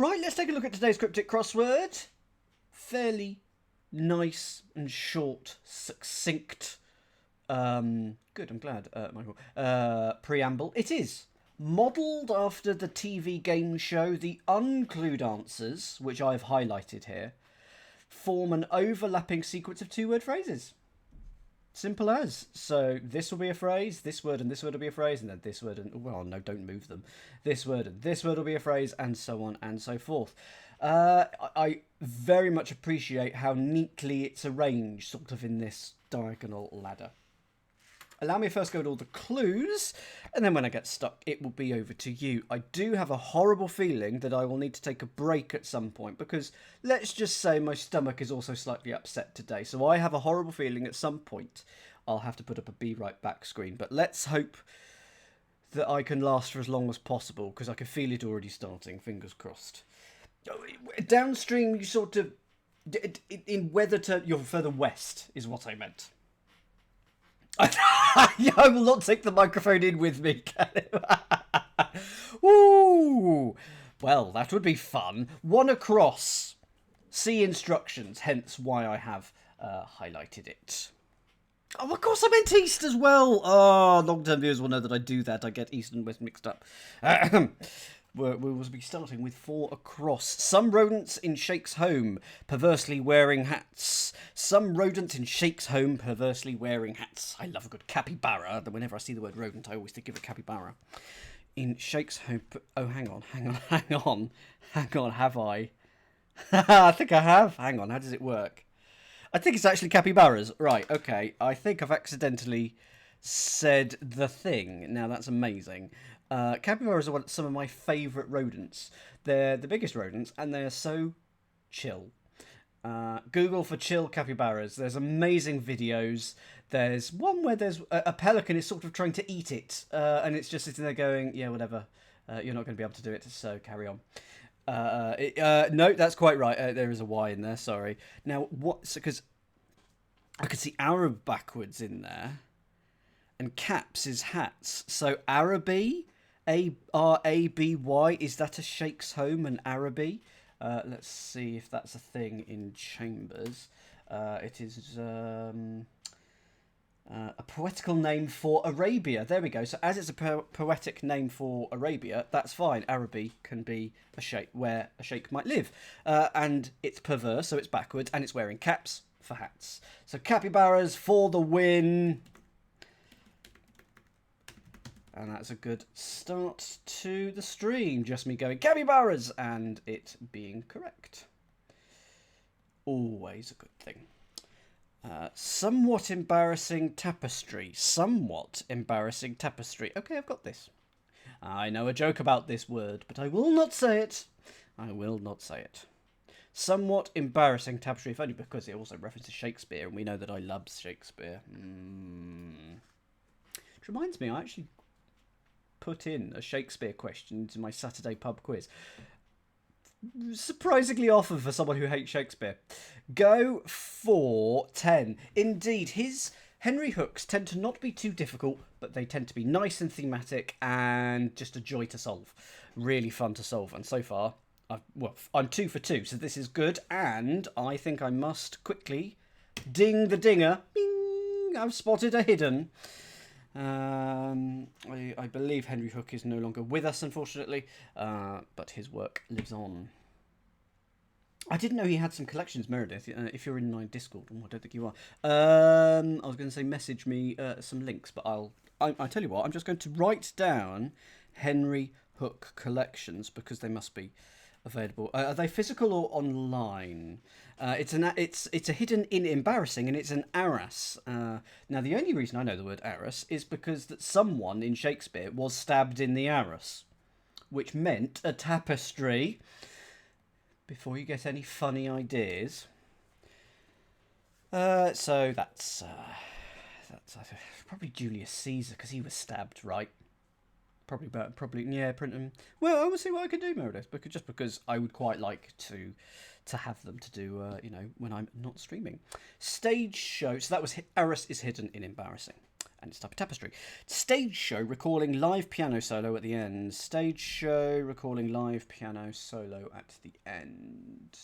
Right, let's take a look at today's cryptic crossword. Fairly nice and short, succinct. Good, I'm glad, Michael. Preamble. It is modelled after the TV game show The Unclued answers, which I've highlighted here, form an overlapping sequence of two-word phrases. Simple as. So this will be a phrase, this word and this word will be a phrase, and then this word and, well, no, don't move them. This word and this word will be a phrase, and so on and so forth. I very much appreciate how neatly it's arranged, sort of in this diagonal ladder. Allow me first to go with all the clues, and then when I get stuck, it will be over to you. I do have a horrible feeling that I will need to take a break at some point, because let's just say my stomach is also slightly upset today. So I have a horrible feeling at some point I'll have to put up a Be Right Back screen. But let's hope that I can last for as long as possible, because I can feel it already starting, fingers crossed. Downstream, you sort of, in weather terms, you're further west, is what I meant. I will not take the microphone in with me. Ooh, well, that would be fun. One across. See instructions, hence why I have highlighted it. Oh, of course I meant east as well. Oh, long-term viewers will know that I do that. I get east and west mixed up. We will be starting with 4 across. Some rodents in Shake's home perversely wearing hats. Some rodents in Shake's home perversely wearing hats. I love a good capybara. Whenever I see the word rodent, I always think of a capybara. In Shake's home... Oh, hang on. Have I? I think I have. Hang on, how does it work? I think it's actually capybaras. Right, okay. I think I've accidentally said the thing. Now, that's amazing. Capybaras are some of my favourite rodents. They're the biggest rodents, and they're so chill. Google for chill capybaras. There's amazing videos. There's one where there's a pelican is sort of trying to eat it, and it's just sitting there going, yeah, whatever. You're not going to be able to do it, so carry on. No, that's quite right. There is a Y in there, sorry. Now, because I could see Arab backwards in there, and caps is hats. So Araby, Araby, is that a Shake's home, an Araby? Let's see if that's a thing in Chambers. It is a poetical name for Arabia. There we go. So as it's a poetic name for Arabia, that's fine. Araby can be a shape where a sheikh might live. And it's perverse, so it's backwards, and it's wearing caps for hats. So capybaras for the win. And that's a good start to the stream. Just me going capybaras and it being correct. Always a good thing. Somewhat embarrassing tapestry. Somewhat embarrassing tapestry. Okay, I've got this. I know a joke about this word, but I will not say it. I will not say it. Somewhat embarrassing tapestry, if only because it also references Shakespeare, and we know that I love Shakespeare. Which reminds me, I actually put in a Shakespeare question into my Saturday pub quiz. Surprisingly often for someone who hates Shakespeare. Go for 10. Indeed, his Henry Hooks tend to not be too difficult, but they tend to be nice and thematic and just a joy to solve. Really fun to solve. And so far, I'm 2 for 2, so this is good. And I think I must quickly ding the dinger. Bing! I've spotted a hidden. I believe Henry Hook is no longer with us, unfortunately, but his work lives on. I didn't know he had some collections, Meredith. If you're in my Discord, I don't think you are. I was going to say message me some links, but I tell you what, I'm just going to write down Henry Hook collections because they must be available. Are they physical or online? It's a hidden in embarrassing, and it's an arras. Now, the only reason I know the word arras is because that someone in Shakespeare was stabbed in the arras, which meant a tapestry. Before you get any funny ideas, so that's probably Julius Caesar because he was stabbed, right? Probably, yeah, print them. Well, I will see what I can do, Meredith, because I would quite like to have them to do, when I'm not streaming. Stage show. So that was Eris is hidden in embarrassing. and it's type of tapestry. Stage show recalling live piano solo at the end. Stage show recalling live piano solo at the end.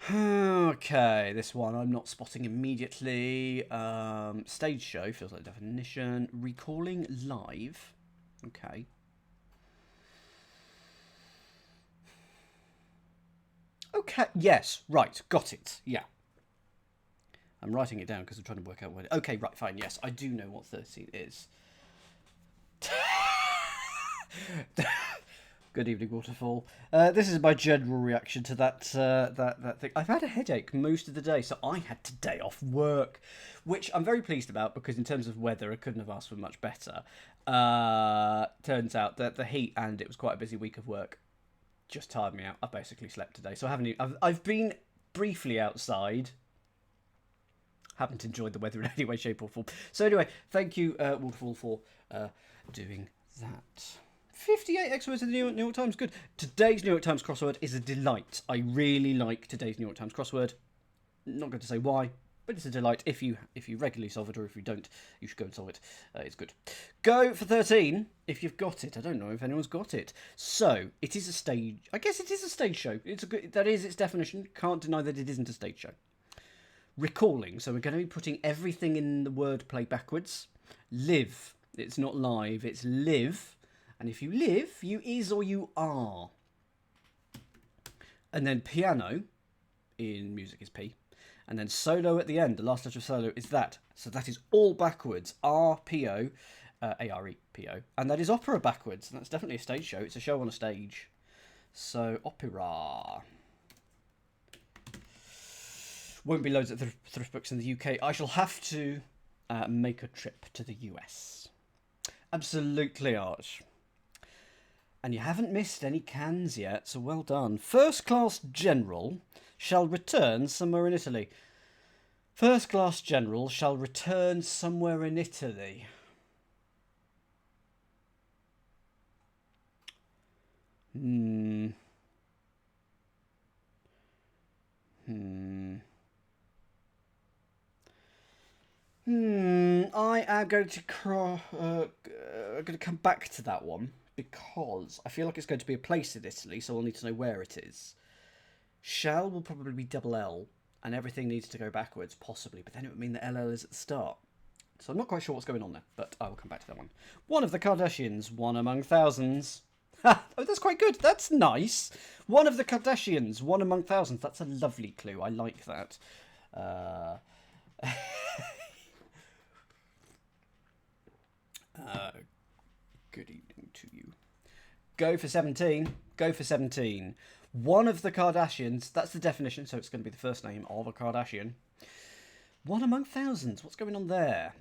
Okay, this one I'm not spotting immediately. Stage show feels like definition. Recalling live. Okay. Okay, yes, right, got it. Yeah. I'm writing it down because I'm trying to work out what... Okay, right, fine, yes, I do know what 13 is. Good evening, Waterfall. This is my general reaction to that thing. I've had a headache most of the day, so I had today off work, which I'm very pleased about because in terms of weather, I couldn't have asked for much better. Turns out that the heat and it was quite a busy week of work just tired me out. I've basically slept today, so I haven't. I've been briefly outside. Haven't enjoyed the weather in any way, shape, or form. So anyway, thank you, Waterfall, for doing that. 58 experts in the New York Times. Good. Today's New York Times crossword is a delight. I really like today's New York Times crossword. Not going to say why, but it's a delight. If you regularly solve it, or if you don't, you should go and solve it. It's good. Go for 13 if you've got it. I don't know if anyone's got it. So it is a stage. I guess it is a stage show. It's a good. That is its definition. Can't deny that it isn't a stage show. Recalling. So we're going to be putting everything in the wordplay backwards. Live. It's not live. It's live. And if you live, you is or you are. And then piano in music is P. And then solo at the end, the last letter of solo is that. So that is all backwards. R-P-O, A-R-E-P-O. And that is opera backwards. And that's definitely a stage show. It's a show on a stage. So opera. Won't be loads of thrift books in the UK. I shall have to make a trip to the US. Absolutely, Arch. And you haven't missed any cans yet, so well done. First class general shall return somewhere in Italy. First class general shall return somewhere in Italy. I am going to come back to that one because I feel like it's going to be a place in Italy, so I'll need to know where it is. Shall will probably be double L, and everything needs to go backwards, possibly, but then it would mean that LL is at the start. So I'm not quite sure what's going on there, but I will come back to that one. One of the Kardashians, one among thousands. Oh, that's quite good. That's nice. One of the Kardashians, one among thousands. That's a lovely clue. I like that. Good evening to you. Go for 17. Go for 17. One of the Kardashians. That's the definition, so it's going to be the first name of a Kardashian. One among thousands. What's going on there?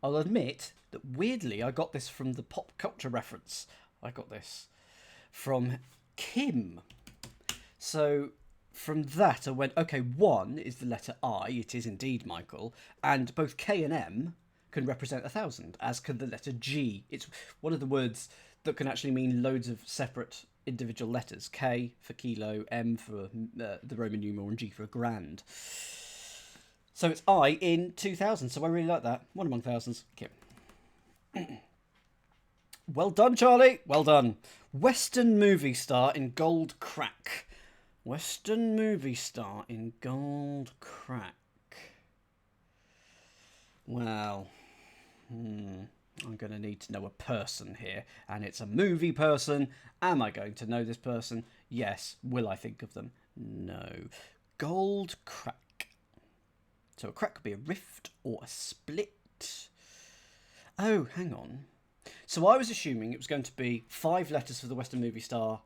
I'll admit that weirdly I got this from the pop culture reference. I got this from Kim. So from that I went, okay, one is the letter I. It is indeed Michael. And both K and M can represent 1,000, as can the letter G. It's one of the words that can actually mean loads of separate individual letters. K for kilo, M for the Roman numeral, and G for grand. So it's I in 2000, so I really like that. One among thousands. Kim. Well done, Charlie. Well done. Western movie star in gold crack. Western movie star in gold crack. Well, I'm going to need to know a person here. And it's a movie person. Am I going to know this person? Yes. Will I think of them? No. Gold crack. So a crack could be a rift or a split. Oh, hang on. So I was assuming it was going to be 5 letters for the Western movie star,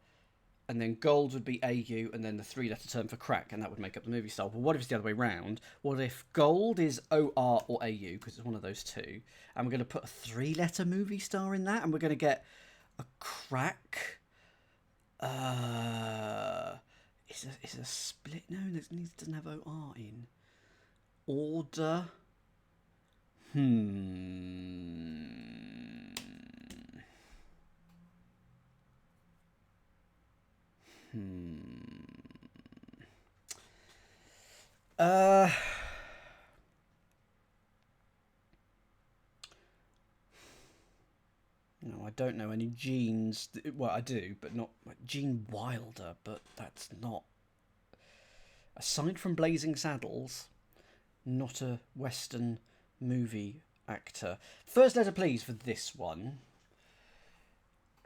and then gold would be AU, and then the 3-letter term for crack, and that would make up the movie star. But what if it's the other way round? What if gold is OR or AU, because it's one of those two, and we're going to put a 3-letter movie star in that, and we're going to get a crack? Is a split? No, it doesn't have OR in. Order. don't know any Genes. Well, I do, but not Gene Wilder. But that's not. Aside from Blazing Saddles, not a Western movie actor. First letter, please, for this one.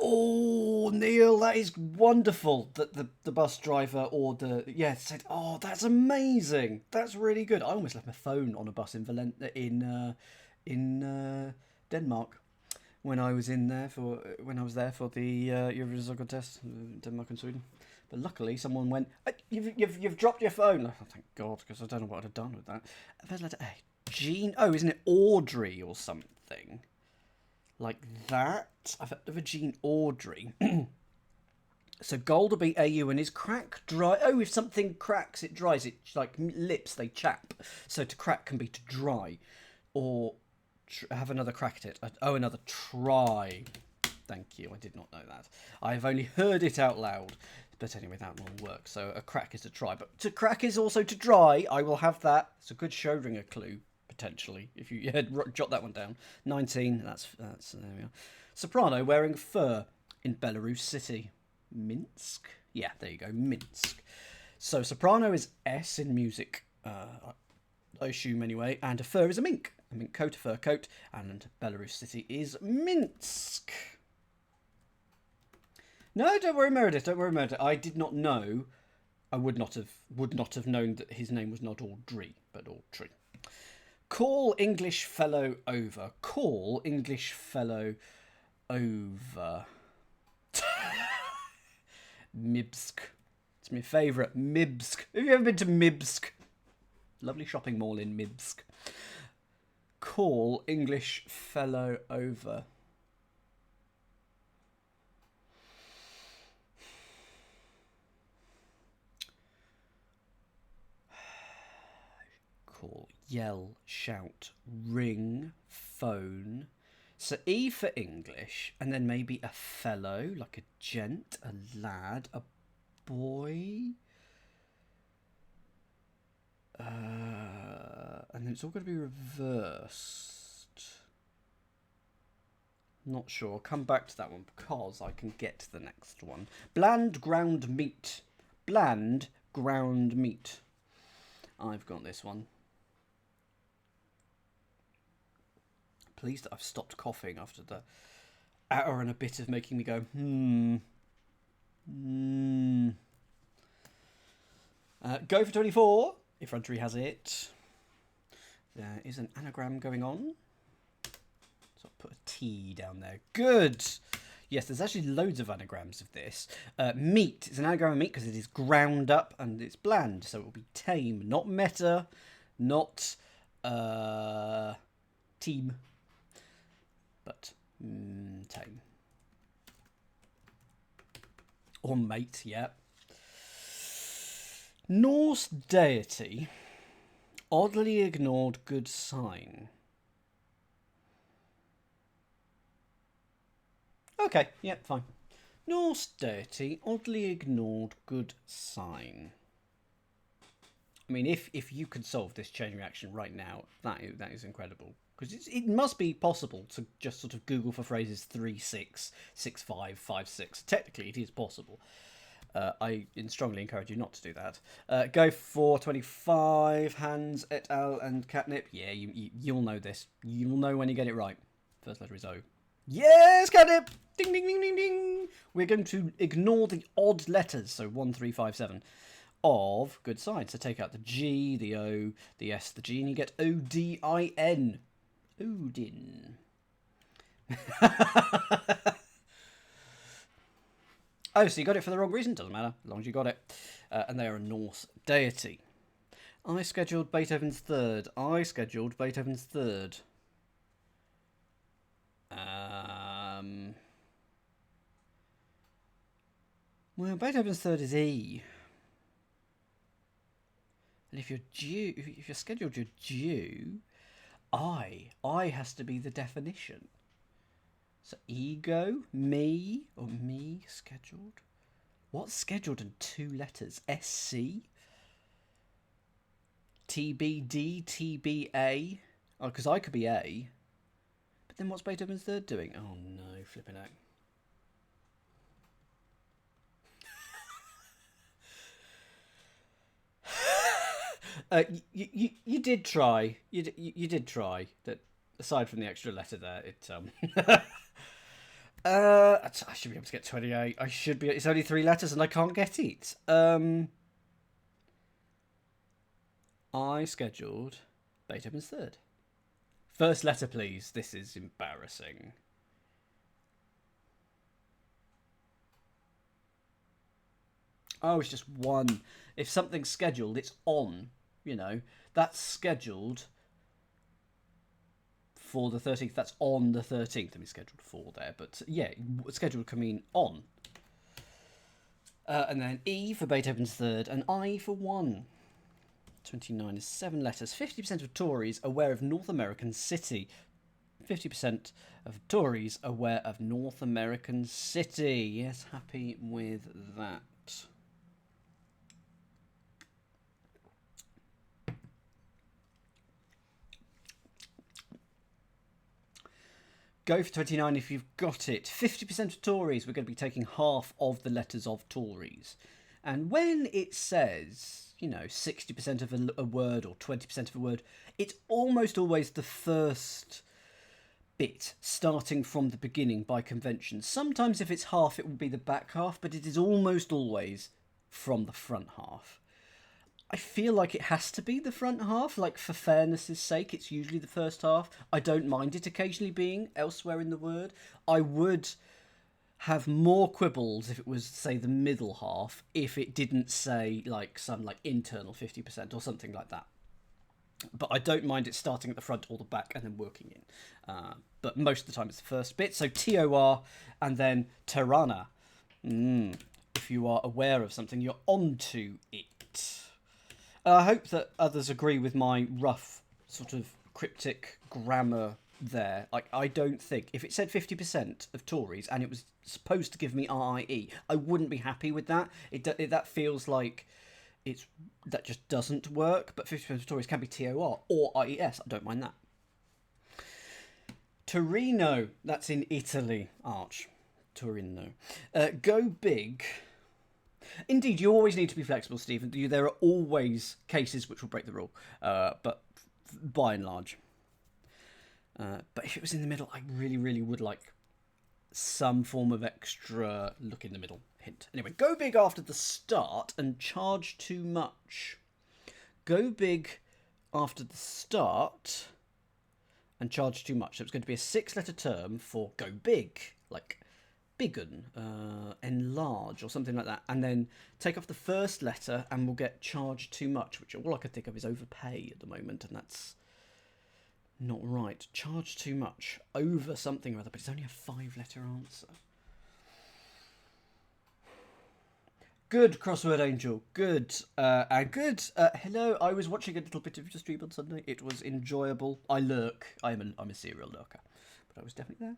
Oh, Neil, that is wonderful that the bus driver or said, oh, that's amazing. That's really good. I almost left my phone on a bus in Denmark when I was there for the Eurovision contest, Denmark and Sweden. But luckily, someone went, you've dropped your phone. Oh, thank God, because I don't know what I'd have done with that. First letter A. Jean. Oh, isn't it Audrey or something? Like that. I've heard of a Jean Audrey. So gold will be AU and is crack dry. Oh, if something cracks, it dries. It like lips, they chap. So to crack can be to dry. Or have another crack at it. Oh, another try. Thank you. I did not know that. I've only heard it out loud. But anyway, that will work. So a crack is to try. But to crack is also to dry. I will have that. It's a good Schrödinger clue. Potentially, if you jot that one down. 19, that's there we are. Soprano wearing fur in Belarus City. Minsk? Yeah, there you go, Minsk. So soprano is S in music, I assume anyway, and a fur is a mink coat, a fur coat, and Belarus City is Minsk. No, don't worry, Meredith, I did not know, I would not have known that his name was not Audrey, but Audrey. Call English fellow over. Call English fellow over. Mibsk. It's my favourite. Mibsk. Have you ever been to Mibsk? Lovely shopping mall in Mibsk. Call English fellow over. Call, yell, shout, ring, phone. So E for English, and then maybe a fellow, like a gent, a lad, a boy. And then it's all going to be reversed. Not sure. I'll come back to that one because I can get to the next one. Bland ground meat. Bland ground meat. I've got this one. Pleased that I've stopped coughing after the hour and a bit of making me go, Go for 24, if Frontery has it. There is an anagram going on. So I'll put a T down there. Good! Yes, there's actually loads of anagrams of this. Meat is an anagram of meat because it is ground up and it's bland. So it will be tame, not meta, not team. But tame. Or mate, yeah. Norse deity. Oddly ignored good sign. Okay, yeah, fine. Norse deity. Oddly ignored good sign. I mean, if you could solve this chain reaction right now, that is incredible. Because it must be possible to just sort of Google for phrases 3, 6, 6, 5, 5, 6. Technically, it is possible. I strongly encourage you not to do that. Go for 25, Hans, et al. And Catnip. Yeah, you'll know this. You'll know when you get it right. First letter is O. Yes, Catnip! Ding, ding, ding, ding, ding! We're going to ignore the odd letters, so 1, 3, 5, 7, of good sign. So take out the G, the O, the S, the G, and you get O-D-I-N. Odin. Oh, so you got it for the wrong reason. Doesn't matter, as long as you got it. And they are a Norse deity. I scheduled Beethoven's third. Well, Beethoven's third is E. And if you're scheduled, you're due. I has to be the definition. So ego, me, or me scheduled. What's scheduled in 2 letters? SC? TBD, TBA? Oh, because I could be A. But then what's Beethoven's third doing? Oh no, flipping out. You did try. You did try. That aside from the extra letter there, it I should be able to get 28. I should be. It's only 3 letters, and I can't get it. I scheduled Beethoven's third. First letter, please. This is embarrassing. Oh, it's just one. If something's scheduled, it's on. You know, that's scheduled for the 13th. That's on the 13th. I mean, scheduled for there. But yeah, scheduled can mean on. And then E for Beethoven's third, and I for 1. 29 is 7 letters. 50% of Tories aware of North American City. 50% of Tories aware of North American City. Yes, happy with that. Go for 29 if you've got it. 50% of Tories, we're going to be taking half of the letters of Tories. And when it says, 60% of a word or 20% of a word, it's almost always the first bit starting from the beginning by convention. Sometimes if it's half, it will be the back half, but it is almost always from the front half. I feel like it has to be the front half, like for fairness' sake, it's usually the first half. I don't mind it occasionally being elsewhere in the word. I would have more quibbles if it was, say, the middle half, if it didn't say some internal 50% or something like that. But I don't mind it starting at the front or the back and then working in. But most of the time it's the first bit. So TOR and then Tirana. If you are aware of something, you're onto it. I hope that others agree with my rough sort of cryptic grammar there. I don't think... If it said 50% of Tories and it was supposed to give me RIE, I wouldn't be happy with that. That feels like that just doesn't work. But 50% of Tories can be TOR or IES. I don't mind that. Torino. That's in Italy. Arch. Torino. Go big... Indeed, you always need to be flexible, Stephen. There are always cases which will break the rule, but by and large. But if it was in the middle, I really, really would like some form of extra look in the middle hint. Anyway, go big after the start and charge too much. Go big after the start and charge too much. So it's going to be a 6-letter term for go big, like biggen, enlarge, or something like that, and then take off the first letter and we'll get charged too much, which all I can think of is overpay at the moment, and that's not right. Charge too much over something or other, but it's only a 5-letter answer. Good, Crossword Angel. Good. Good. Hello. I was watching a little bit of your stream on Sunday. It was enjoyable. I lurk. I'm a serial lurker, but I was definitely there.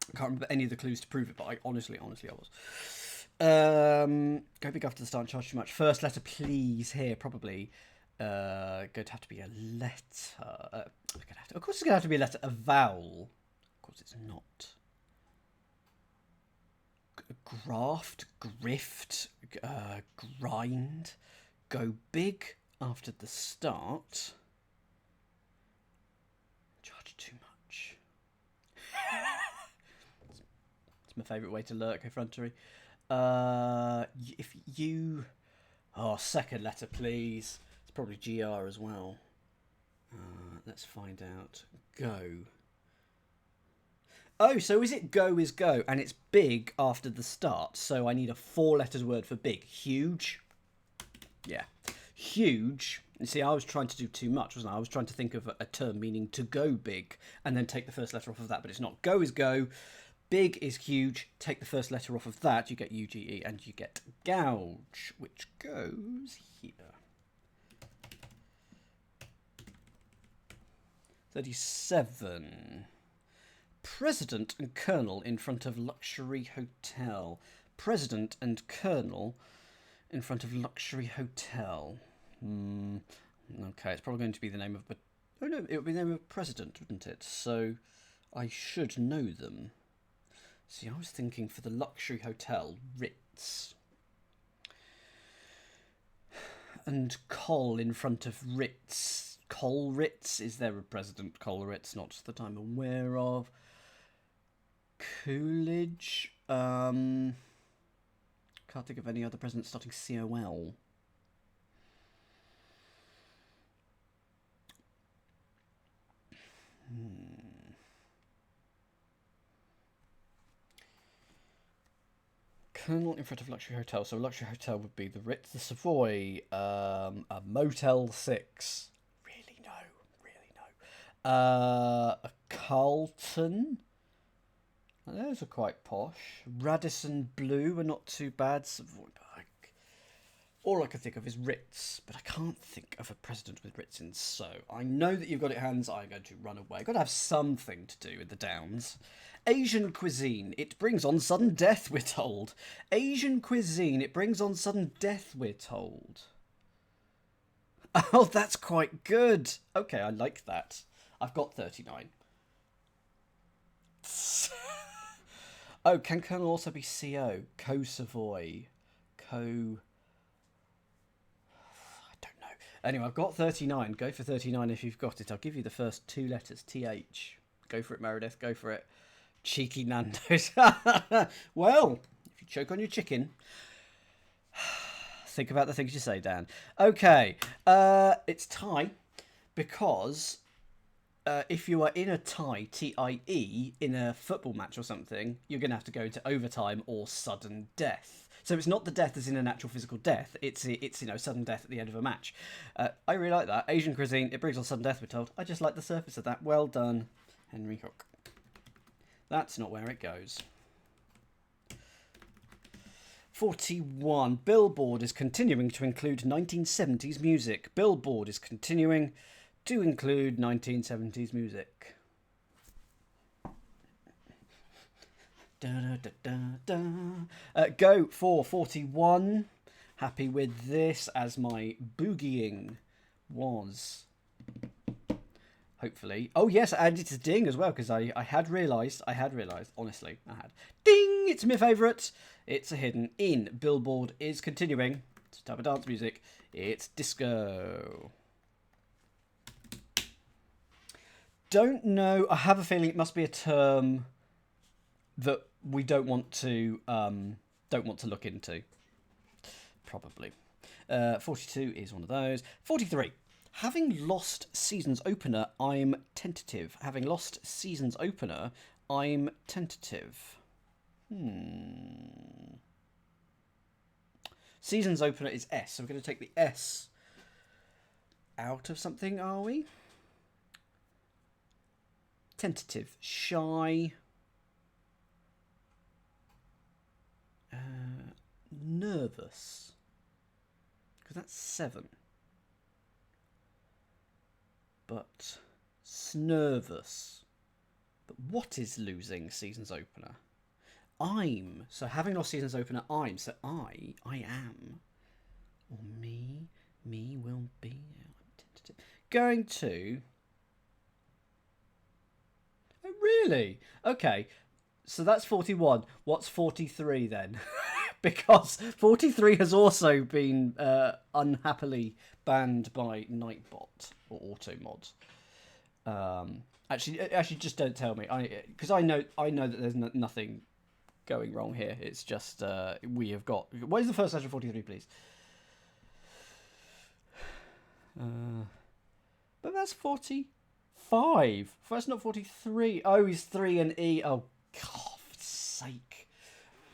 I can't remember any of the clues to prove it, but I honestly I was. Go big after the start and charge too much. First letter, please. Here, probably. Going to have to be a letter. Of course, it's going to have to be a letter. A vowel. Of course, it's not. Graft, grift, grind. Go big after the start. Charge too much. It's my favourite way to lurk, effrontery. If you... Oh, second letter, please. It's probably GR as well. Let's find out. Go. Oh, so is it go is go, and it's big after the start, so I need a 4-letter word for big. Huge? Yeah. Huge. You see, I was trying to do too much, wasn't I? I was trying to think of a term meaning to go big, and then take the first letter off of that, but it's not. Go is go, big is huge, take the first letter off of that, you get UGE, and you get gouge, which goes here. 37. President and Colonel in front of luxury hotel. President and Colonel in front of luxury hotel. Okay, it's probably going to be the name of... Oh no, it would be the name of President, wouldn't it? So I should know them. See, I was thinking for the luxury hotel, Ritz. and Col in front of Ritz. Colritz? Is there a President Colritz? Not that I'm aware of. Coolidge. Can't think of any other presidents starting COL. Colonel in front of luxury hotel. So a luxury hotel would be the Ritz, the Savoy, a Motel 6. Really no. A Carlton. Those are quite posh. Radisson Blue are not too bad. Savoy. All I can think of is Ritz, but I can't think of a president with Ritz in. So I know that you've got it, hands. I'm going to run away. Got to have something to do with the Downs. Asian cuisine. It brings on sudden death, we're told. Asian cuisine. It brings on sudden death, we're told. Oh, that's quite good. Okay, I like that. I've got 39. Oh, can Colonel also be CO? Co-Savoy. Co... Anyway, I've got 39. Go for 39 if you've got it. I'll give you the first two letters. TH. Go for it, Meredith. Go for it. Cheeky Nando's. Well, if you choke on your chicken, think about the things you say, Dan. Okay. It's tie because if you are in a tie, TIE, in a football match or something, you're going to have to go into overtime or sudden death. So it's not the death as in an actual physical death. It's sudden death at the end of a match. I really like that. Asian cuisine, it brings on sudden death, we're told. I just like the surface of that. Well done, Henry Hook. That's not where it goes. 41. Billboard is continuing to include 1970s music. Billboard is continuing to include 1970s music. Da, da, da, da. Go for 41. Happy with this, as my boogieing was. Hopefully. Oh, yes, and it's a ding as well, because I had realised, honestly, I had. Ding! It's my favourite. It's a hidden in. Billboard is continuing. It's a type of dance music. It's disco. Don't know. I have a feeling it must be a term that we don't want to look into. Probably. 42 is one of those. 43. Having lost season's opener, I'm tentative. Having lost season's opener, I'm tentative. Season's opener is S, so we're going to take the S out of something, are we? Tentative. Shy. Nervous. Because that's 7. But nervous. But what is losing season's opener? I'm. So having lost season's opener, I'm. So I am. Or me will be. I'm tentative. Going to. Oh, really? Okay. So that's 41. What's 43 then? Because 43 has also been unhappily banned by Nightbot or Automod. Actually, just don't tell me. Because I know that there's nothing going wrong here. It's just we have got. What is the first letter of 43, please? But that's 45. That's not 43. Oh, he's 3 and E. Oh, God, for sake.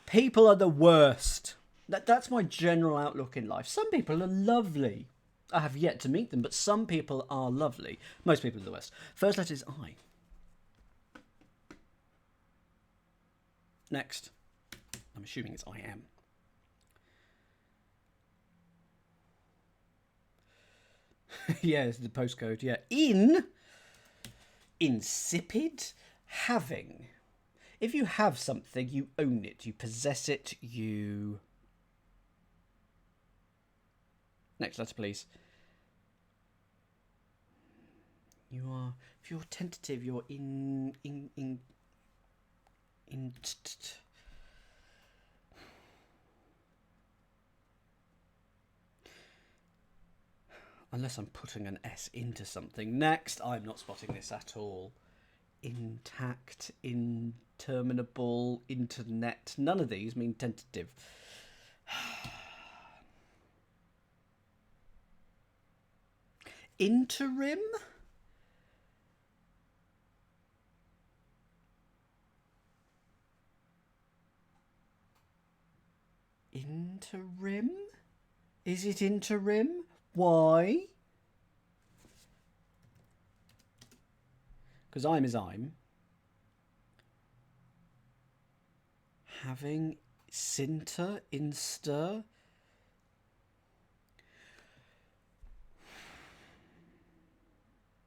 People are the worst. That's my general outlook in life. Some people are lovely. I have yet to meet them, but some people are lovely. Most people are the worst. First letter is I. Next. I'm assuming it's I am. Yeah, it's the postcode. Yeah. Insipid. Having. If you have something, you own it. You possess it. You... Next letter, please. You are... If you're tentative, you're Unless I'm putting an S into something. Next, I'm not spotting this at all. Intact, interminable, internet. None of these mean tentative. Interim? Interim? Is it interim? Why? Because I'm is I'm. Having Sinter, Insta.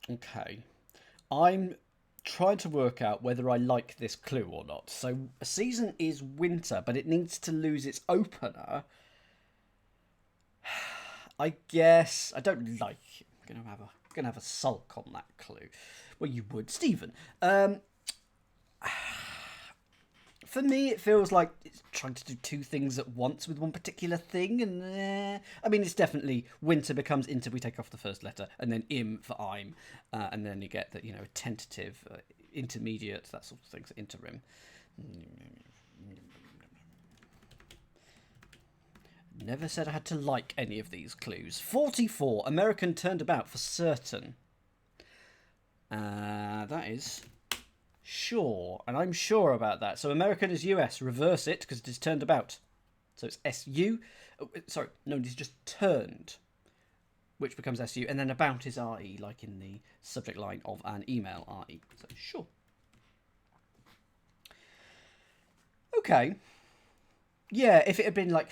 Okay. I'm trying to work out whether I like this clue or not. So a season is winter, but it needs to lose its opener. I guess I don't like it. I'm gonna have a sulk on that clue. Well, you would, Stephen. For me, it feels like it's trying to do two things at once with one particular thing, and I mean, it's definitely winter becomes inter. We take off the first letter, and then im for I'm, and then you get that, you know, tentative, intermediate, that sort of thing, so interim. Never said I had to like any of these clues. 44. American turned about for certain. That is sure, and I'm sure about that. So American is US. Reverse it because it is turned about. So it's SU. Oh, sorry, no, it's just turned, which becomes SU, and then about is RE, like in the subject line of an email, RE. So sure. Okay. Yeah, if it had been like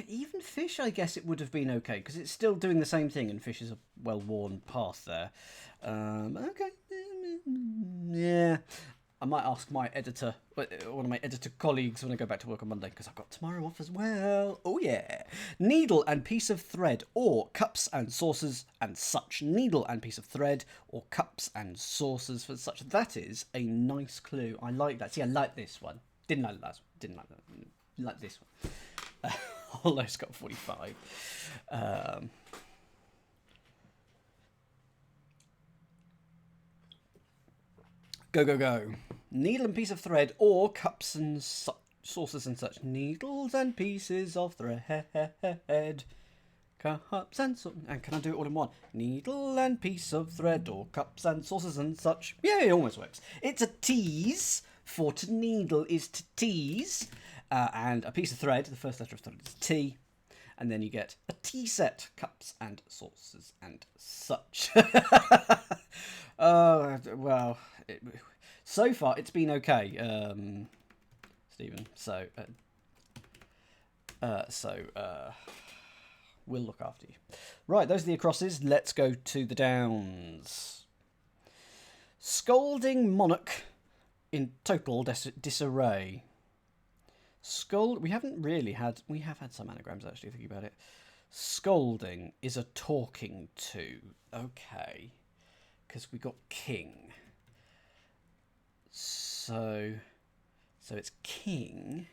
even fish, I guess it would have been okay, because it's still doing the same thing, and fish is a well-worn path there. Okay. Yeah. I might ask my editor, one of my editor colleagues, when I go back to work on Monday, because I've got tomorrow off as well. Oh, yeah. Needle and piece of thread, or cups and saucers and such. Needle and piece of thread, or cups and saucers for such. That is a nice clue. I like that. See, I like this one. Didn't like the last one. Didn't like that. Like this one. Although it's got 45. Go, go, go. Needle and piece of thread, or cups and saucers and such. Needles and pieces of thread. Cups and saucers. And can I do it all in one? Needle and piece of thread, or cups and saucers and such. Yeah, it almost works. It's a tease. For to needle is to tease. And a piece of thread, the first letter of thread is T. And then you get a tea set, cups and saucers and such. Well, so far it's been okay, Stephen. So we'll look after you. Right, those are the acrosses. Let's go to the downs. Scolding monarch in total disarray. We haven't really had... We have had some anagrams, actually, thinking about it. Scolding is a talking to. Okay. Because we got king. So it's king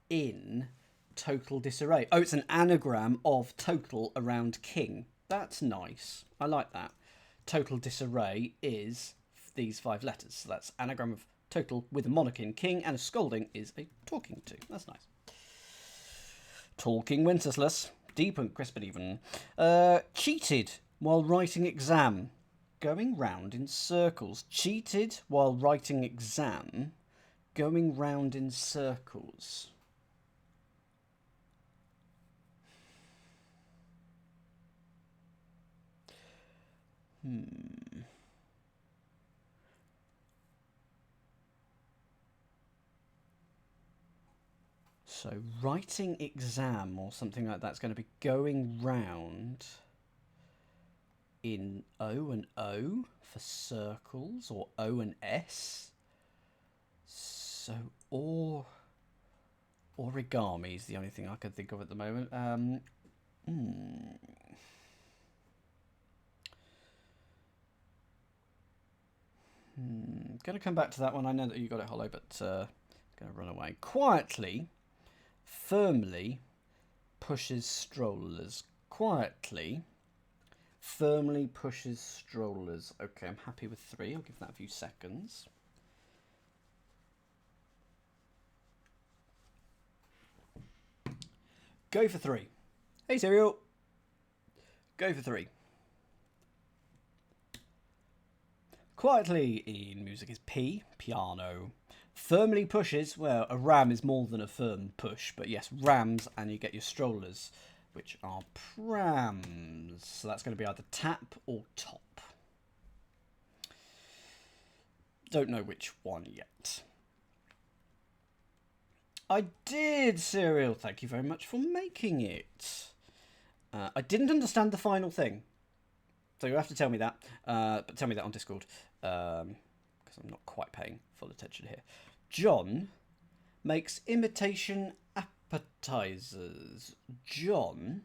in total disarray. Oh, it's an anagram of total around king. That's nice. I like that. Total disarray is these 5 letters. So that's anagram of total with a monarch in king, and a scolding is a talking to. That's nice. Talking Wenceslas. Deep and crisp and even. Cheated while writing exam. Going round in circles. Cheated while writing exam. Going round in circles. So writing exam or something like that's going to be going round in O and O for circles, or O and S. So origami is the only thing I can think of at the moment. Going to come back to that one. I know that you got it, Hollow, but going to run away quietly. Firmly pushes strollers. quietly, firmly pushes strollers. Okay, I'm happy with 3. I'll give that a few seconds. Go for 3. Hey, Serial. Go for 3. Quietly in music is P, piano. Firmly pushes, well, a ram is more than a firm push, but yes, rams, and you get your strollers, which are prams. So that's going to be either tap or top. Don't know which one yet. I did, Serial. Thank you very much for making it. I didn't understand the final thing. So you have to tell me that. But tell me that on Discord. Because I'm not quite paying full attention here. John makes imitation appetizers. John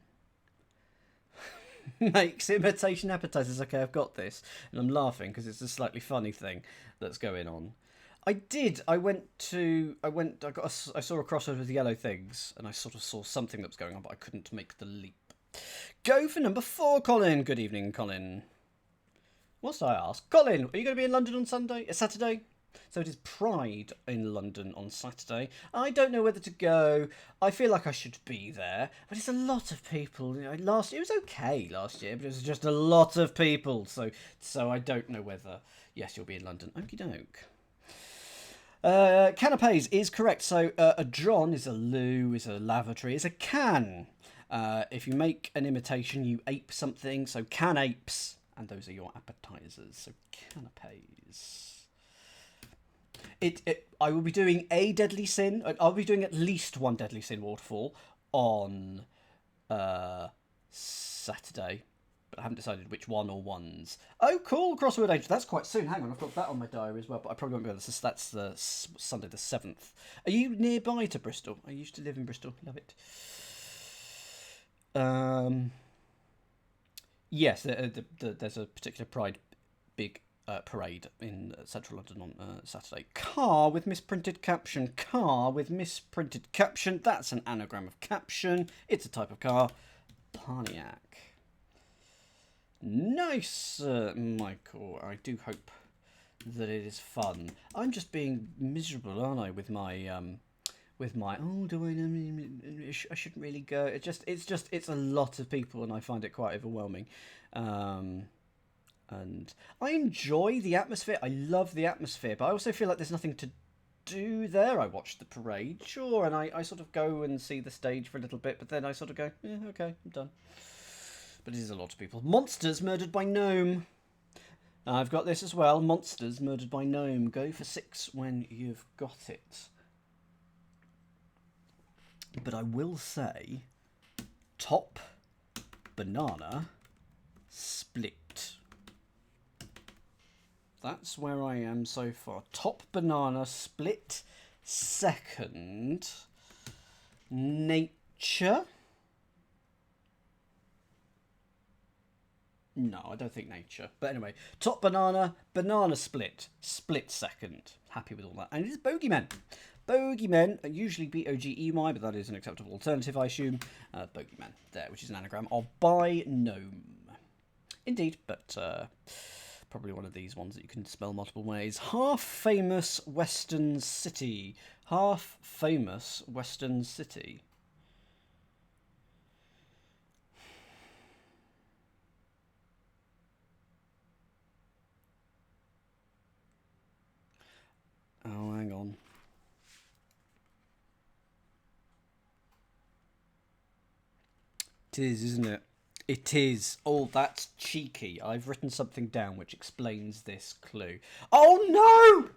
makes imitation appetizers. Okay, I've got this. And I'm laughing because it's a slightly funny thing that's going on. I saw a crossword with yellow things, and I sort of saw something that was going on, but I couldn't make the leap. Go for number 4, Colin. Good evening, Colin. What's I ask? Colin, are you going to be in London on Saturday? So it is Pride in London on Saturday. I don't know whether to go. I feel like I should be there, but it's a lot of people. It was okay last year, but it was just a lot of people. So I don't know whether. Yes, you'll be in London. Okie doke. Canapes is correct. So a John is a loo, is a lavatory, is a can. If you make an imitation, you ape something. So can apes, and those are your appetizers. So canapes. I will be doing a deadly sin. I'll be doing at least one deadly sin waterfall on Saturday. But I haven't decided which one or ones. Oh, cool, Crossword Age. That's quite soon. Hang on, I've got that on my diary as well. But I probably won't be able to. That's the Sunday the 7th. Are you nearby to Bristol? I used to live in Bristol. Love it. Yes, there's a particular Pride big parade in central London on Saturday. Car with misprinted caption. Car with misprinted caption. That's an anagram of caption. It's a type of car. Pontiac. Nice, Michael. I do hope that it is fun. I'm just being miserable, aren't I, with my oh, do I know? I shouldn't really go. It's a lot of people, and I find it quite overwhelming. And I enjoy the atmosphere. I love the atmosphere, but I also feel like there's nothing to do there. I watch the parade, sure, and I sort of go and see the stage for a little bit, but then I sort of go, yeah, okay, I'm done. But it is a lot of people. Monsters murdered by gnome. I've got this as well. Monsters murdered by gnome. Go for 6 when you've got it. But I will say, top, banana, split. That's where I am so far. Top, banana, split, second, nature. No, I don't think nature. But anyway, top banana, banana split, split second. Happy with all that. And it is bogeymen. Bogeymen are usually B-O-G-E-Y, but that is an acceptable alternative, I assume. Bogeyman there, which is an anagram of by gnome. Indeed, but probably one of these ones that you can spell multiple ways. Half famous Western city. Half famous Western city. Oh, hang on. It is, isn't it? It is. Oh, that's cheeky. I've written something down which explains this clue. Oh, no!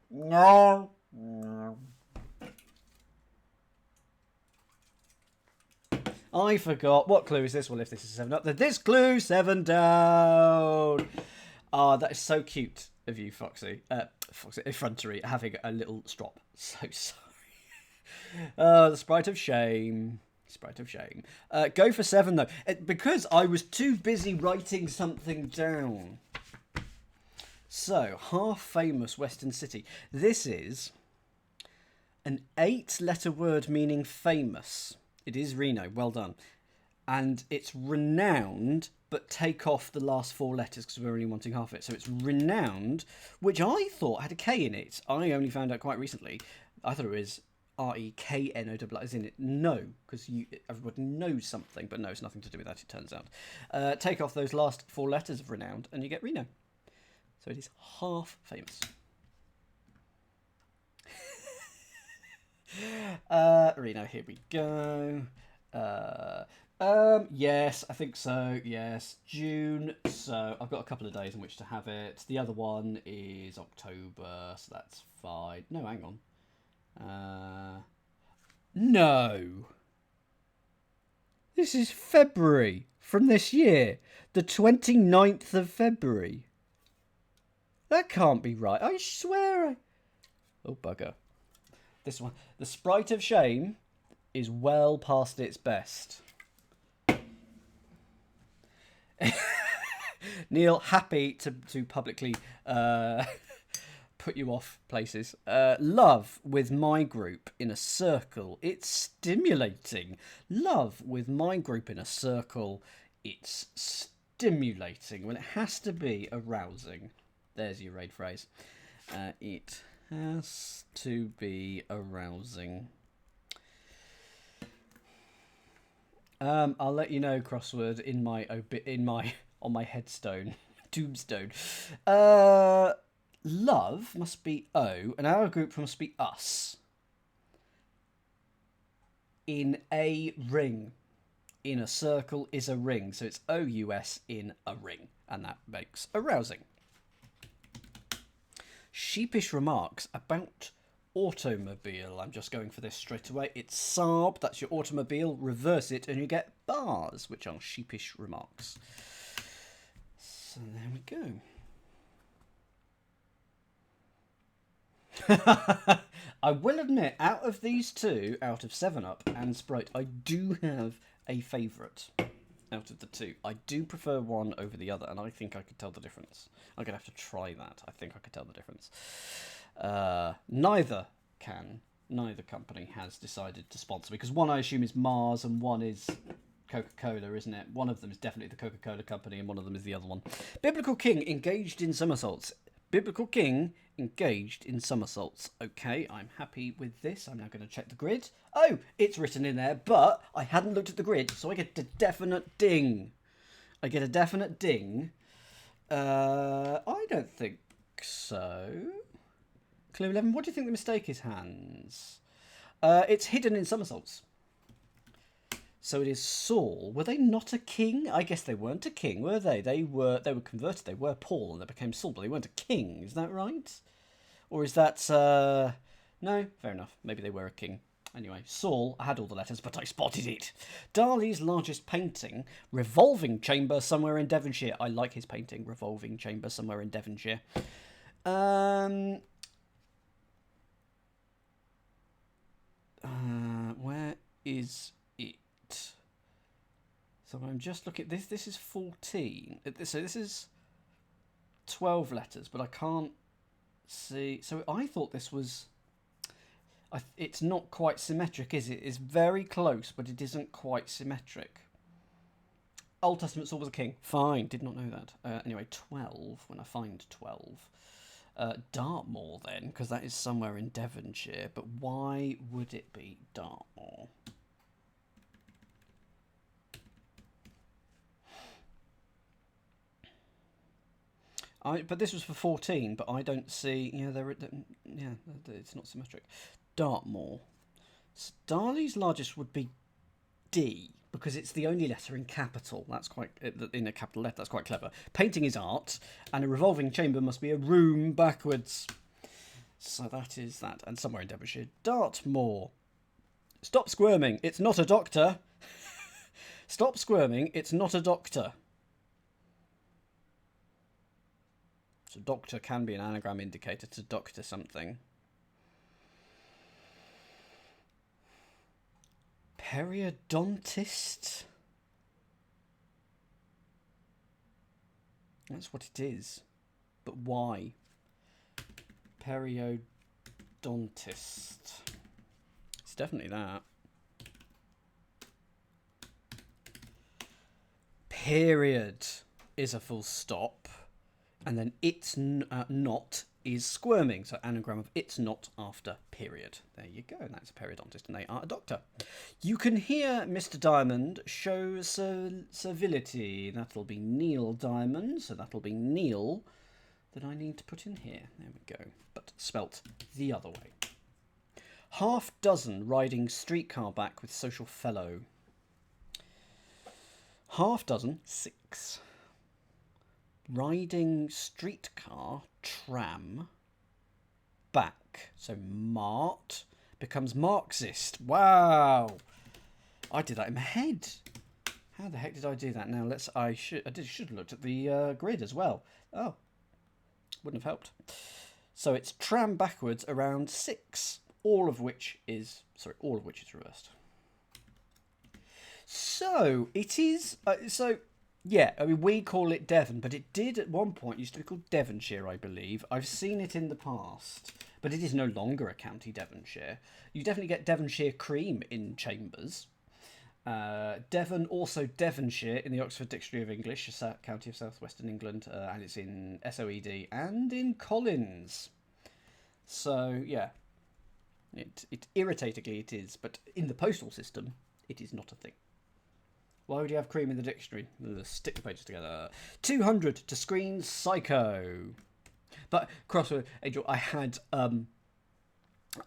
No. No. I forgot. What clue is this? Well, if this is 7 up, then this clue, 7 down. Ah, that is so cute of you, Foxy. Foxy, effrontery, having a little strop. So sorry. The sprite of shame. Sprite of shame. Go for 7, though. Because I was too busy writing something down. So, half famous Western city. This is an 8-letter word meaning famous. It is Reno. Well done. and it's renowned, but take off the last 4 letters because we're only wanting half of it. So it's renowned, which I thought had a K in it. I only found out quite recently. I thought it was REKNOW, as in it. No, because everybody knows something, but no, it's nothing to do with that, it turns out. Take off those last 4 letters of renowned, and you get Reno. So it is half famous. Reno, here we go. Yes, I think so. Yes, June. So I've got a couple of days in which to have it. The other one is October, so that's fine. No, hang on. No. This is February from this year. The 29th of February. That can't be right. I swear. Oh, bugger. This one. The Sprite of Shame is well past its best. Neil, happy to publicly put you off places. Love with my group in a circle. It's stimulating. Love with my group in a circle. It's stimulating. Well, it has to be arousing. There's your raid phrase. It has to be arousing. I'll let you know, Crossword, on my headstone, tombstone. Love must be O, and our group must be us. In a ring. In a circle is a ring, so it's OUS in a ring, and that makes arousing. Sheepish remarks about automobile. I'm just going for this straight away. It's Saab, that's your automobile. Reverse it and you get bars, which are sheepish remarks. So there we go. I will admit, out of these two, out of 7-Up and Sprite, I do have a favourite out of the two. I do prefer one over the other, and I think I could tell the difference. I'm going to have to try that. I think I could tell the difference. Neither company has decided to sponsor me, because one I assume is Mars and one is Coca-Cola, isn't it? One of them is definitely the Coca-Cola company and one of them is the other one. Biblical King engaged in somersaults. Biblical King engaged in somersaults. Okay, I'm happy with this. I'm now going to check the grid. Oh, it's written in there, but I hadn't looked at the grid, so I get a definite ding. I get a definite ding. I don't think so. Clue 11, what do you think the mistake is, Hans? It's hidden in somersaults. So it is Saul. Were they not a king? I guess they weren't a king, were they? They were converted. They were Paul and they became Saul, but they weren't a king. Is that right? Or is that... No? Fair enough. Maybe they were a king. Anyway, Saul, I had all the letters, but I spotted it. Dali's largest painting, Revolving Chamber Somewhere in Devonshire. I like his painting, Revolving Chamber Somewhere in Devonshire. Where is it? So I'm just looking... This is 14. So this is 12 letters, but I can't see... So I thought this was... It's not quite symmetric, is it? It's very close, but it isn't quite symmetric. Old Testament Saul was a king. Fine, did not know that. Anyway, 12, when I find 12. Dartmoor, then, because that is somewhere in Devonshire. But why would it be Dartmoor? But this was for 14, but I don't see... Yeah, it's not symmetric. Dartmoor. Dali's largest would be D, because it's the only letter in capital. That's quite... In a capital letter, that's quite clever. Painting is art, and a revolving chamber must be a room backwards. So that is that. And somewhere in Devonshire. Dartmoor. Stop squirming. It's not a doctor. Stop squirming. It's not a doctor. So doctor can be an anagram indicator to doctor something. Periodontist? That's what it is. But why? Periodontist. It's definitely that. Period is a full stop. And then it's not is squirming. So anagram of it's not after period. There you go. And that's a periodontist and they are a doctor. You can hear Mr. Diamond show servility. That'll be Neil Diamond. So that'll be Neil that I need to put in here. There we go. But spelt the other way. Half dozen riding streetcar back with social fellow. Half dozen, 6. Riding streetcar, tram, back. So Mart becomes Marxist. Wow. I did that in my head. How the heck did I do that? Now I should have looked at the grid as well. Oh, wouldn't have helped. So it's tram backwards around 6, all of which is reversed. So it is. Yeah, I mean, we call it Devon, but it did at one point used to be called Devonshire, I believe. I've seen it in the past, but it is no longer a county, Devonshire. You definitely get Devonshire cream in Chambers. Devon, also Devonshire in the Oxford Dictionary of English, a county of southwestern England, and it's in SOED and in Collins. So, yeah, it irritatingly it is, but in the postal system, it is not a thing. Why would you have cream in the dictionary? Stick the pages together. 200 to screen Psycho. But crossword, Angel,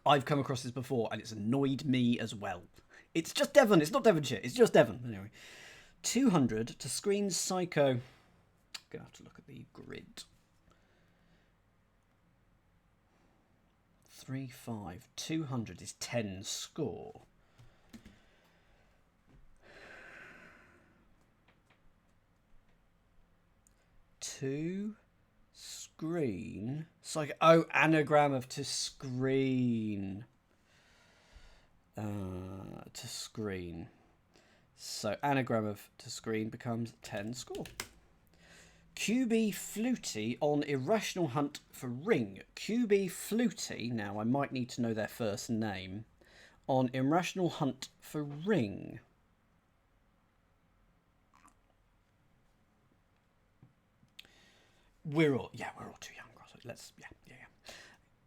I've come across this before and it's annoyed me as well. It's just Devon. It's not Devonshire. It's just Devon. Anyway, 200 to screen Psycho. I'm gonna have to look at the grid. 3, 5. 200 is 10 score. To screen Psycho. Oh, anagram of to screen. To screen. So anagram of to screen becomes 10 score. QB Flutie on irrational hunt for ring. QB Flutie, now I might need to know their first name, on irrational hunt for ring. We're all too young. Let's,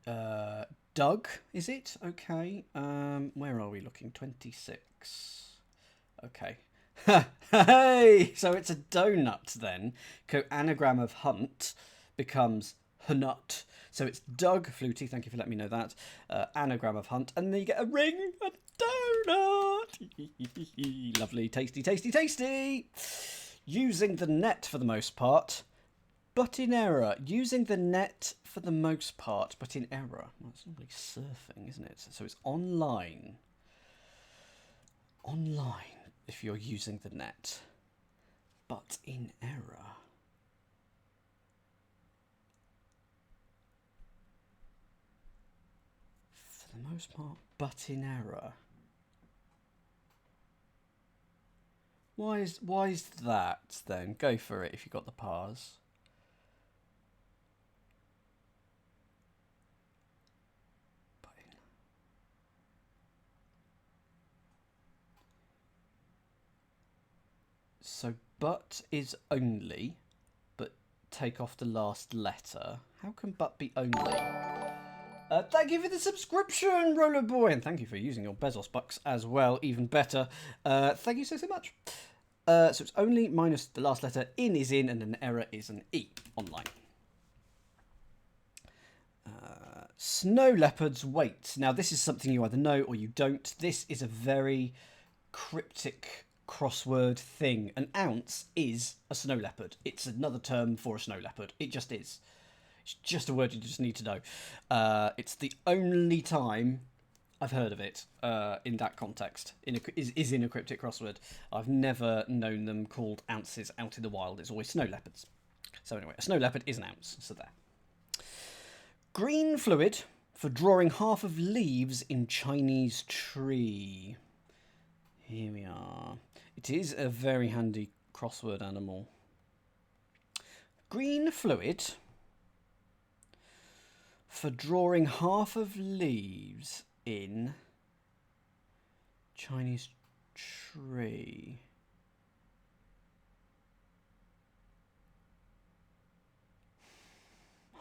yeah. Doug, is it? Okay. Where are we looking? 26. Okay. Hey! So it's a donut then. Anagram of hunt becomes Hanut. So it's Doug Flutie. Thank you for letting me know that. Anagram of hunt. And then you get a ring, a donut. Lovely. Tasty, tasty, tasty. Using the net for the most part. But in error. Using the net for the most part, but in error. Well, it's not really surfing, isn't it? So it's online. Online, if you're using the net. But in error. For the most part, but in error. Why is that, then? Go for it if you got the pars. So but is only, but take off the last letter. How can but be only? Thank you for the subscription, Roller Boy, and thank you for using your Bezos bucks as well, even better. Thank you so much. So it's only minus the last letter. In is in, and an error is an E online. Snow leopards wait. Now this is something you either know or you don't. This is a very cryptic crossword thing. An ounce is a snow leopard. It's another term for a snow leopard. It just is. It's just a word you just need to know. It's the only time I've heard of it in that context. Is in a cryptic crossword. I've never known them called ounces out in the wild. It's always snow leopards. So anyway, a snow leopard is an ounce. So there. Green fluid for drawing half of leaves in Chinese tree. Here we are. It is a very handy crossword animal. Green fluid for drawing half of leaves in Chinese tree.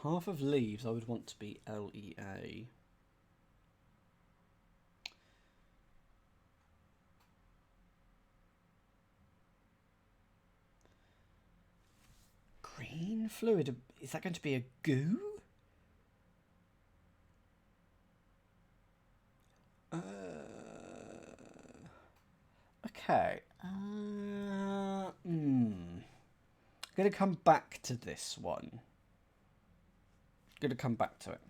Half of leaves I would want to be LEA. Green fluid. Is that going to be a goo? Okay. I'm going to come back to this one. Going to come back to it.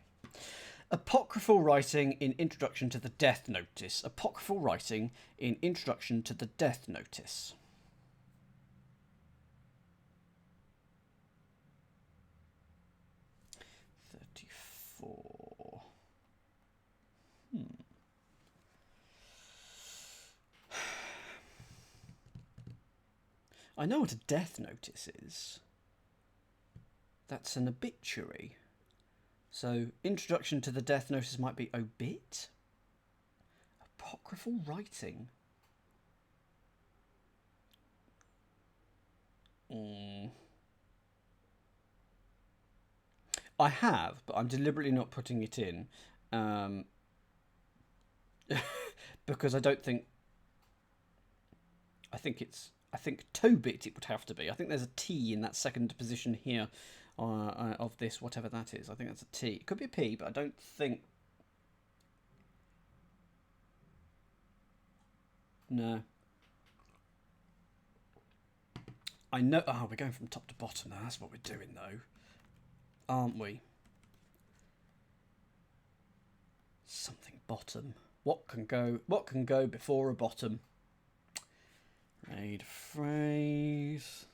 Apocryphal writing in Introduction to the Death Notice. Apocryphal writing in Introduction to the Death Notice. I know what a death notice is. That's an obituary. So, introduction to the death notice might be obit? Apocryphal writing. I have, but I'm deliberately not putting it in. Because I don't think... I think Tobit it would have to be. I think there's a T in that second position here of this, whatever that is. I think that's a T. It could be a P, but I don't think... No. I know... Oh, we're going from top to bottom now. That's what we're doing, though. Aren't we? Something bottom. What can go before a bottom? Read phrase.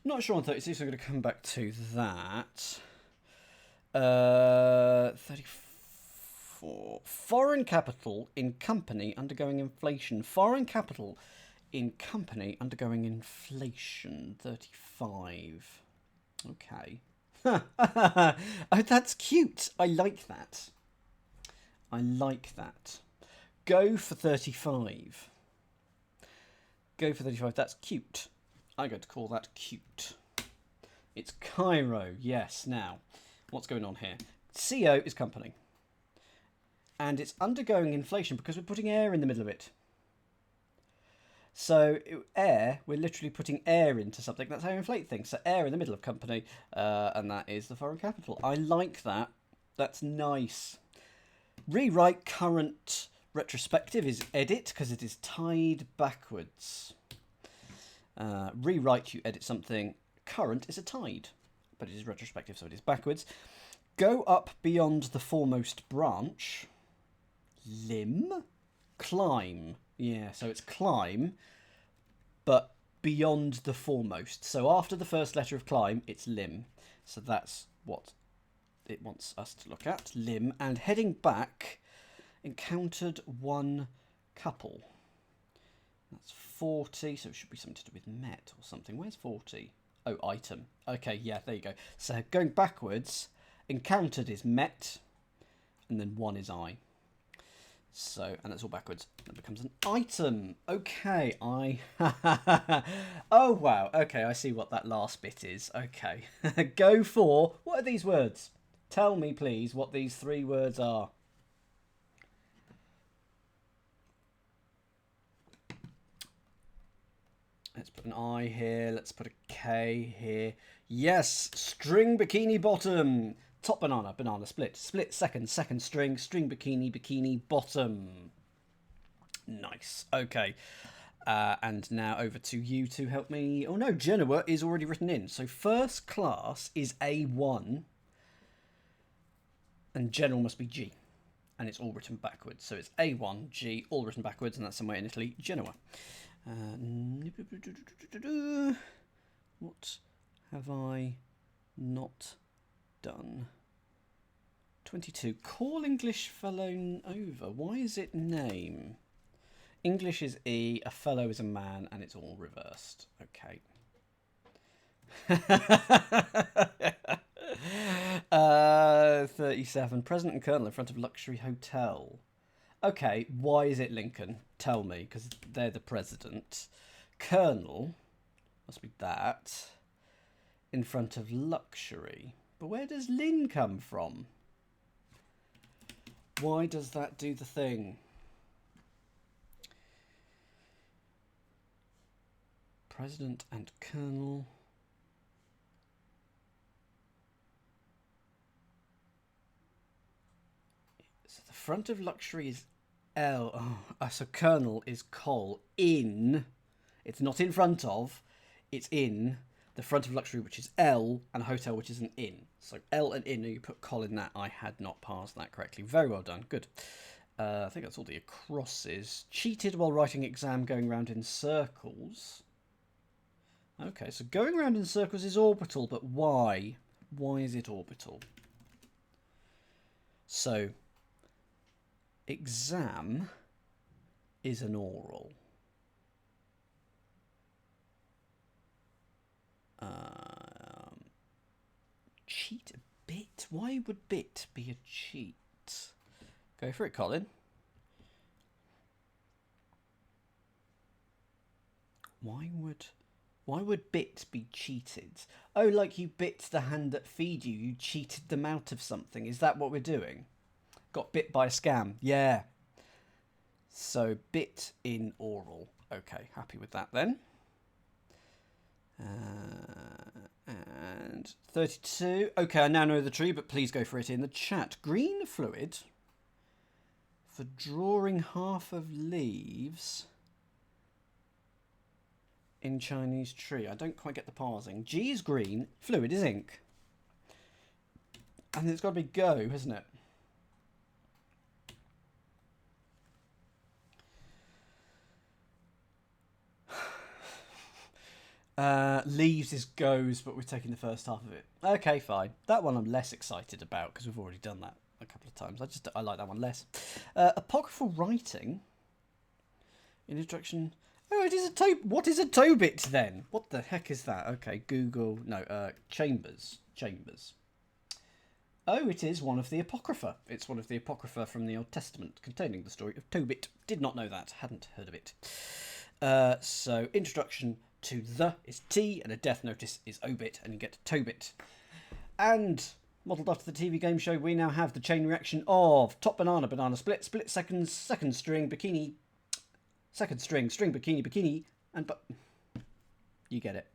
Not sure on 36, so I'm going to come back to that. 34. Foreign capital in company undergoing inflation. Foreign capital in company undergoing inflation. 35. Okay. Oh, that's cute. I like that. I like that. Go for 35. Go for 35. That's cute. I'm going to call that cute. It's Cairo. Yes. Now, what's going on here? CO is company. And it's undergoing inflation because we're putting air in the middle of it. So air, we're literally putting air into something. That's how you inflate things. So air in the middle of company, and that is the foreign capital. I like that. That's nice. Rewrite current retrospective is edit because it is tied backwards. Rewrite, you edit something. Current is a tied, but it is retrospective, so it is backwards. Go up beyond the foremost branch. Limb. Climb. Yeah, so it's climb, but beyond the foremost. So after the first letter of climb, it's limb. So that's what it wants us to look at. Limb. And heading back, encountered one couple. That's 40, so it should be something to do with met or something. Where's 40? Oh, item. Okay, yeah, there you go. So going backwards, encountered is met, and then one is I. So, and that's all backwards. That becomes an item. Okay, oh, wow. Okay, I see what that last bit is. Okay. Go for... What are these words? Tell me, please, what these three words are. Let's put an I here. Let's put a K here. Yes, string bikini bottom. Top banana, banana, split. Split, second string, string bikini, bikini bottom. Nice. Okay. And now over to you to help me. Oh no, Genoa is already written in. So first class is A1. And general must be G. And it's all written backwards. So it's A1, G, all written backwards. And that's somewhere in Italy, Genoa. What have I not done? 22. Call English fellow over. Why is it name? English is E, a fellow is a man, and it's all reversed. Okay. 37. President and Colonel in front of luxury hotel. Okay, why is it Lincoln? Tell me, because they're the president. Colonel. Must be that. In front of luxury. But where does Lin come from? Why does that do the thing? President and Colonel. So the front of luxury is L. Oh, so Colonel is Col. In. It's not in front of. It's in the front of luxury, which is L, and hotel, which is an inn. So L and inn, you put Col in that. I had not parsed that correctly. Very well done. Good. I think that's all the crosses. Cheated while writing exam, going round in circles. Okay, so going round in circles is orbital, but why? Why is it orbital? So, exam is an oral. Cheat a bit? Why would bit be a cheat? Go for it, Colin. Why would bit be cheated? Oh, like you bit the hand that feed you. You cheated them out of something. Is that what we're doing? Got bit by a scam. Yeah. So bit in oral. Okay, happy with that then. And 32. Okay, I now know the tree, but please go for it in the chat. Green fluid for drawing half of leaves in Chinese tree. I don't quite get the parsing. G is green, fluid is ink. And it's got to be go, hasn't it? Leaves is goes, but we're taking the first half of it. Okay, fine. That one I'm less excited about because we've already done that a couple of times. I like that one less. Apocryphal writing. In introduction. Oh, it is a toe. What is a toe bit then? What the heck is that? Okay, Google. No, Chambers. Chambers. Oh, it is one of the Apocrypha. It's one of the Apocrypha from the Old Testament containing the story of Tobit. Did not know that. Hadn't heard of it. So, introduction to the is T, and a death notice is obit, and you get Tobit. And, modelled after the TV game show, we now have the chain reaction of top banana, banana split, split seconds, second string, bikini, second string, string, bikini, bikini, and but you get it.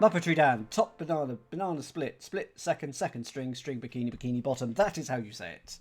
Muppetry Dan, top banana, banana split, split second, second string, string, bikini, bikini bottom. That is how you say it.